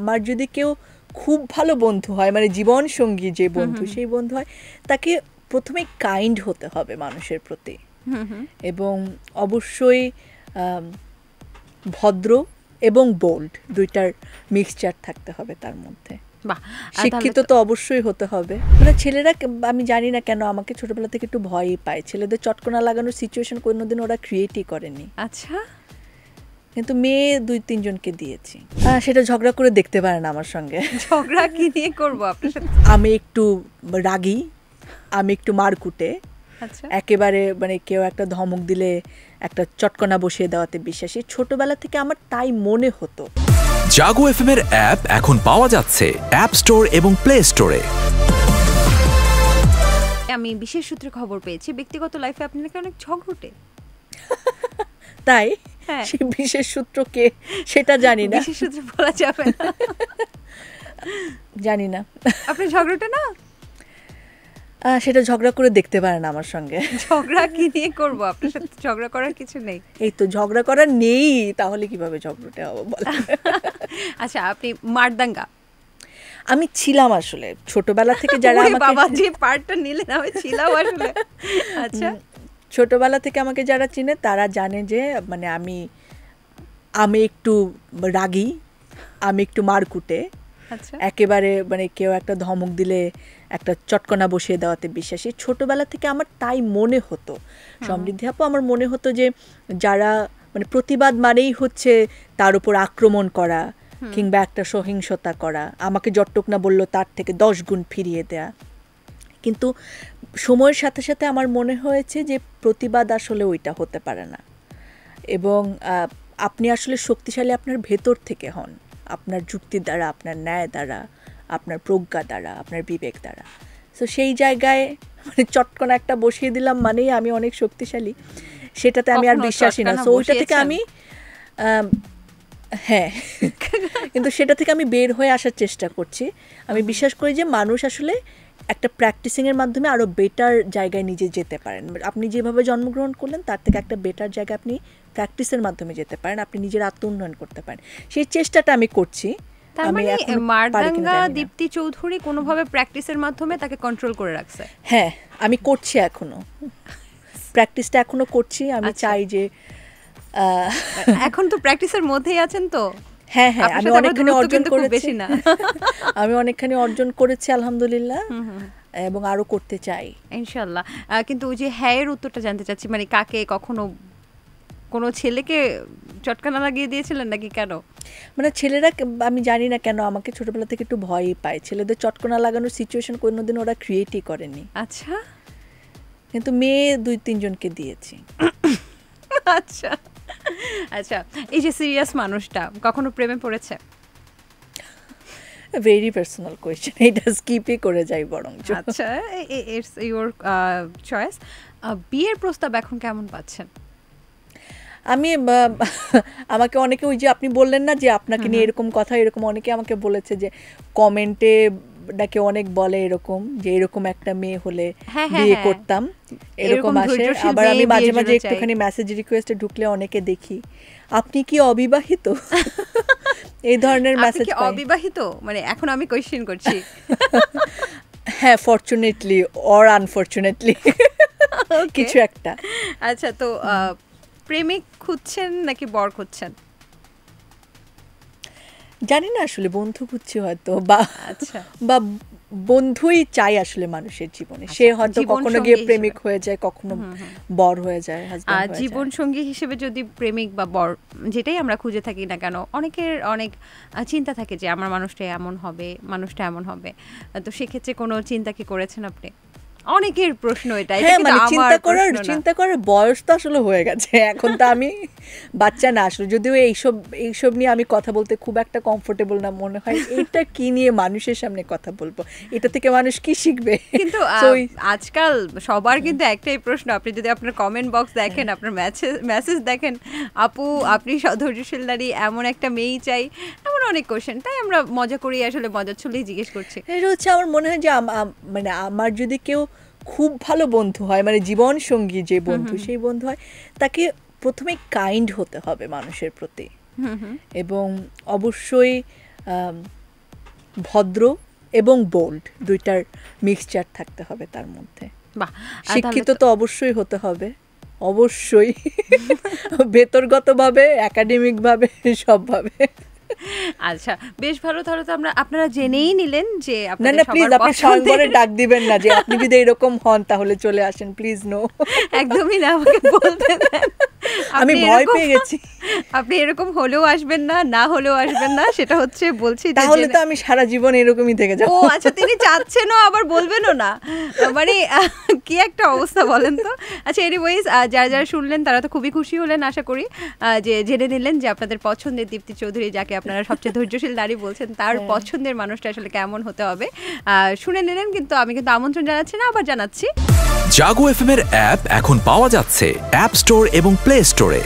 আমার যদি কেউ খুব ভালো বন্ধু হয়, মানে জীবন সঙ্গী যে বন্ধু, সেই বন্ধু হয়, তাকে প্রথমে কাইন্ড হতে হবে মানুষের প্রতি, এবং অবশ্যই ভদ্র এবং বোল্ড, দুইটার মিক্সচার থাকতে হবে তার মধ্যে। শিক্ষিত তো অবশ্যই হতে হবে। মানে ছেলেরা, আমি জানি না কেন আমাকে ছোটবেলা থেকে একটু ভয়ই পায়। ছেলেদের চটকনা লাগানোর সিচুয়েশন কোনোদিন ওরা ক্রিয়েটই করেনি। আচ্ছা, কিন্তু মেয়ে 2-3 জনকে দিয়েছি। সেটা ঝগড়া করে দেখতে পারে না আমার সঙ্গে। ঝগড়া কি নিয়ে করবো আপনার সাথে? আমি একটু রাগী, আমি একটু মারকুটে, একেবারে মানে কেউ একটা ধমক দিলে একটা চটকনা বসিয়ে দেওয়াতে বিশ্বাসী। ছোটবেলা থেকে আমার তাই মনে হতো। জাগো এফএম এর অ্যাপ এখন পাওয়া যাচ্ছে অ্যাপ স্টোর এবং প্লে স্টোরে। আমি বিশেষ সূত্রে খবর পেয়েছি ব্যক্তিগত লাইফে আপনি নাকি অনেক ঝগড়টে। তাই? সেই বিশেষ সূত্র কে সেটা জানি না। বিশেষ সূত্র বলা যাবে না। জানি না। আপনি ঝগড়টে না? সেটা ঝগড়া করে দেখতে পারে না আমার সঙ্গে। ঝগড়া কি নিয়ে করব? আপনার সাথে ঝগড়া করার কিছু নেই। এই তো ঝগড়া করার নেই, তাহলে কিভাবে ঝগড়াটে হবো বল? আচ্ছা, আপনি মারদাঙ্গা? আমি ছিলাম আসলে ছোটবেলা থেকে। যারা আমাকে, বাবা যে পার্টটা নিলেন, আমি ছিলাম আসলে। আচ্ছা, ছোটবেলা থেকে আমাকে যারা চিনে তারা জানে যে মানে আমি একটু রাগী, আমি একটু মারকুটে, একেবারে মানে কেউ একটা ধমক দিলে একটা চটকনা বসিয়ে দেওয়াতে বিশ্বাসী। ছোটবেলা থেকে আমার তাই মনে হতো। সমৃদ্ধি আপু, আমার মনে হতো যে যারা মানে প্রতিবাদ মানেই হচ্ছে তার উপর আক্রমণ করা কিংবা একটা সহিংসতা করা, আমাকে যতটুক না বললো তার থেকে 10 গুণ ফিরিয়ে দেয়া। কিন্তু সময়ের সাথে সাথে আমার মনে হয়েছে যে প্রতিবাদ আসলে ওইটা হতে পারে না, এবং আপনি আসলে শক্তিশালী আপনার ভেতর থেকে হন, আপনার যুক্তি দ্বারা, আপনার ন্যায় দ্বারা, আপনার প্রজ্ঞা দ্বারা, আপনার বিবেক দ্বারা। সো সেই জায়গায় মানে চটকনা একটা বসিয়ে দিলাম মানেই আমি অনেক শক্তিশালী, সেটাতে আমি আর বিশ্বাসী না। সো ওইটা থেকে আমি হ্যাঁ কিন্তু সেটা থেকে আমি বের হয়ে আসার চেষ্টা করছি। আমি বিশ্বাস করি যে মানুষ আসলে একটা প্র্যাকটিসিংয়ের মাধ্যমে আরও বেটার জায়গায় নিজে যেতে পারেন। আপনি যেভাবে জন্মগ্রহণ করলেন তার থেকে একটা বেটার জায়গায় আপনি প্র্যাকটিসের মাধ্যমে যেতে পারেন, আপনি নিজের আত্ম উন্নয়ন করতে পারেন। সেই চেষ্টাটা আমি করছি। তার মানে মারদাঙ্গা দীপ্তি চৌধুরী কোনোভাবে প্র্যাকটিসের মাধ্যমে তাকে কন্ট্রোল করে রাখছে। হ্যাঁ, আমি করছি, এখনো প্র্যাকটিসটা এখনো করছি। আমি চাই যে এখন তো প্র্যাকটিসের মধ্যেই আছেন তো? হ্যাঁ হ্যাঁ, আমি অনেকখানি অর্জন করেছি। আমি অনেকখানি অর্জন করেছি আলহামদুলিল্লাহ, এবং আরো করতে চাই ইনশাআল্লাহ। কিন্তু ওই যে হ্যাঁ উত্তরটা জানতে চাচ্ছি, মানে কাকে, কখনো কোনো ছেলেকে চটকানা লাগিয়ে দিয়েছিলেন নাকি? কেন? মানে ছেলেরা, আমি জানি না কেন আমাকে ছোটবেলা থেকে একটু ভয়ই পায়। ছেলেদের চটকনা লাগানোর সিচুয়েশন কোনোদিন ওরা ক্রিয়েটই করেনি। আচ্ছা, কিন্তু মেয়ে 2-3 জনকে দিয়েছি। আচ্ছা আচ্ছা, এই যে সিরিয়াস মানুষটা কখনো প্রেমে পড়েছে? ভেরি পার্সোনাল কোয়েশ্চেন, এটা স্কিপই করে যাই বরং। আচ্ছা, ইটস ইওর চয়েস। বিয়ের প্রস্তাব এখন কেমন পাচ্ছেন? আমি আমাকে অনেকে, ওই যে আপনি বললেন না যে আপনাকে নিয়ে এরকম কথা, এরকম অনেকে আমাকে বলেছে যে কমেন্টে নাকি অনেক বলে এরকম যে এরকম একটা মেয়ে হলে বিয়ে করতাম, এরকম আসে। আবার আমি মাঝে মাঝে একটুখানি মেসেজ রিকোয়েস্টে ঢুকলে অনেকে দেখি আপনি কি অবিবাহিত, এই ধরনের মেসেজ। অবিবাহিত মানে এখন আমি কোয়েশ্চেন করছি। হ্যাঁ, ফরচুনেটলি অর আনফরচুনেটলি কিছু একটা। আচ্ছা, তো প্রেমিক খুঁজছেন নাকি বর খুঁজছেন? জানি না, আসলে বন্ধু খুঁজছি হয়তো, বা বন্ধুই চাই আসলে মানুষের জীবনে। সে হয়তো কখনো গিয়ে প্রেমিক হয়ে যায়, কখনো বর হয়ে যায়, হাজবেন্ড হয়ে যায়। জীবন সঙ্গী হিসেবে যদি প্রেমিক বা বর যেটাই আমরা খুঁজে থাকি না কেন, অনেকের অনেক চিন্তা থাকে যে আমার মানুষটা এমন হবে, মানুষটা এমন হবে। তো সেক্ষেত্রে কোনো চিন্তা কি করেছেন আপনি? অনেকের প্রশ্ন এটা। মানে চিন্তা করার বয়স তো আসলে হয়ে গেছে, এখন তো আমি বাচ্চা না আসলে। যদিও এইসব নিয়ে আমি কথা বলতে খুব একটা কমফোর্টেবল না মনে হয়। এটা কি নিয়ে মানুষের সামনে কথা বলবো, এটা থেকে মানুষ কি শিখবে? কিন্তু আজকাল সবার কিন্তু একটাই প্রশ্ন, আপনি যদি আপনার কমেন্ট বক্স দেখেন, আপনার মেসেজ দেখেন, আপু আপনি ধৈর্যশীল নারী, এমন একটা মেয়েই চাই, এমন অনেক কোশ্চেন। তাই আমরা মজা করি, আসলে মজার ছলেই জিজ্ঞেস করছি। এটা হচ্ছে আমার মনে হয় যে মানে আমার যদি কেউ খুব ভালো বন্ধু হয়, মানে জীবন সঙ্গী যে বন্ধু, সেই বন্ধু হয়, তাকে প্রথমে কাইন্ড হতে হবে মানুষের প্রতি, এবং অবশ্যই ভদ্র এবং বোল্ড, দুইটার মিক্সচার থাকতে হবে তার মধ্যে। বাহ, শিক্ষিত তো অবশ্যই হতে হবে, অবশ্যই, ভেতরগতভাবে, একাডেমিকভাবে, সবভাবে। আচ্ছা, বেশ ভালো। তাহলে তো আপনারা জেনেই নিলেন যে না না প্লিজ আপনি সর্বরে ডাক দিবেন না যে আপনি যদি এরকম হন তাহলে চলে আসেন, প্লিজ নো। একদমই না, আমাকে বলতে দেন। আমি ভয় পেয়ে গেছি। আপনি এরকম হলেও আসবেন না, না হলেও আসবেন না, সেটা হচ্ছে বলছি তাহলে তো আমি সারা জীবন এরকমই থেকে যাব। ও আচ্ছা, তিনি চাচ্ছেনও আবার বলবেনও না, মানে কি একটা অবস্থা বলেন তো। আচ্ছা, এনিওয়েজ যারা যারা শুনলেন তারা তো খুবই খুশি হলেন আশা করি, যে জেনে নিলেন যে আপনাদের পছন্দের দীপ্তি চৌধুরী, যাকে আপনারা সবচেয়ে ধৈর্যশীল নারী বলছেন, তার পছন্দের মানুষটা আসলে কেমন হতে হবে শুনে নিলেন। কিন্তু আমি কিন্তু আমন্ত্রণ জানাচ্ছি না, আবার জানাচ্ছি, জাগো এফএম এর অ্যাপ এখন পাওয়া যাচ্ছে অ্যাপ স্টোর এবং প্লে স্টোরে।